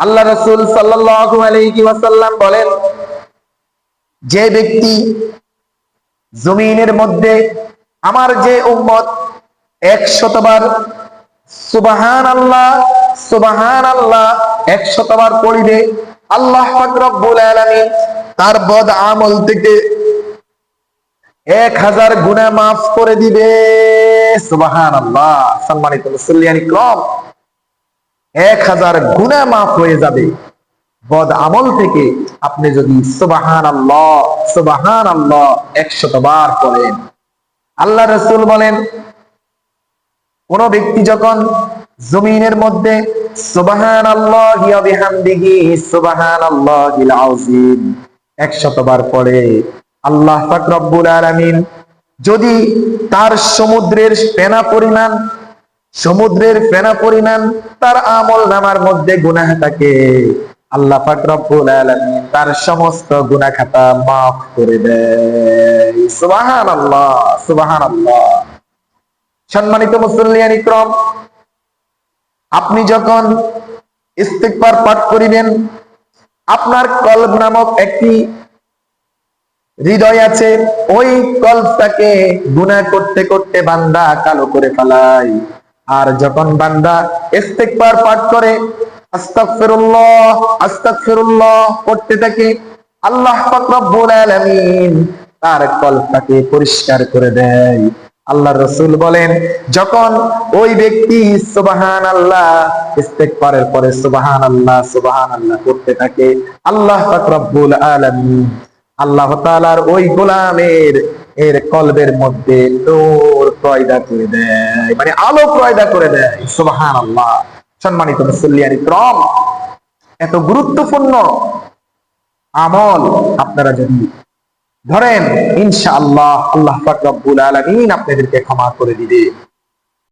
আল্লাহ রাসূল সাল্লাল্লাহু আলাইহি ওয়াসাল্লাম বলেন, যে ব্যক্তি জমিনের মধ্যে আমার যে উম্মত 100 বার সুবহানাল্লাহ সুবহানাল্লাহ 100 বার পড়িবে, আল্লাহ পাক রব্বুল আলামিন তার বদ আমল থেকে 1000 গুনাহ মাফ করে দিবে। সুবহানাল্লাহ। সম্মানিত মুসল্লিয়ান ইকরাম, 1000 গুনাহ মাফ হয়ে যাবে বদ আমল থেকে আপনি যদি সুবহানাল্লাহ সুবহানাল্লাহ 100 বার পড়েন। আল্লাহ রাসূল বলেন, কোন ব্যক্তি যখন জমিনের মধ্যে সুবহানাল্লাহি ওয়া বিহামদিহি সুবহানাল্লাহিল আযীম 100 বার পড়ে, আল্লাহ পাক রব্বুল আলামিন যদি তার সমুদ্রের ফেনা পরিমাণ তার আমল নামার মধ্যে গুনাহ থাকে, আল্লাহ পাক রব্বুল আলামিন তার সমস্ত গুনাহ খাতা মাফ করে দেয়। সুবহানাল্লাহ সুবহানাল্লাহ। সম্মানিত মুসল্লিয়ান ইকরাম, আপনি যখন ইস্তিগফার পাঠ করিবেন, আপনার কলব নামক একটি হৃদয় আছে, ওই কলবটাকে গুনাহ করতে করতে বান্দা কালো করে ফেলায়। আর যখন বান্দা ইস্তিগফার পাঠ করে আস্তাগফিরুল্লাহ আস্তাগফিরুল্লাহ করতে থাকে, আল্লাহ পাক রব্বুল আলামিন তার কলবটাকে পরিষ্কার করে দেয়। আল্লাহ রাসূল বলেন, যখন ওই ব্যক্তি সুবহানাল্লাহ ইস্তিগফারের পরে সুবহানাল্লাহ সুবহানাল্লাহ করতে থাকে, আল্লাহ পাক রব্বুল আলামিন আল্লাহ তাআলার ওই গোলামের কলবের মধ্যে নূর পয়দা করে দেয়, মানে আলো পয়দা করে দেয়। সুবহানাল্লাহ। সম্মানিত মুসল্লিয়ান ইকরাম, এত গুরুত্বপূর্ণ আমল আপনারা যদি ধরেন, ইনশাআল্লাহ আল্লাহ পাক রব্বুল আলামিন আপনাদেরকে ক্ষমা করে দিবে।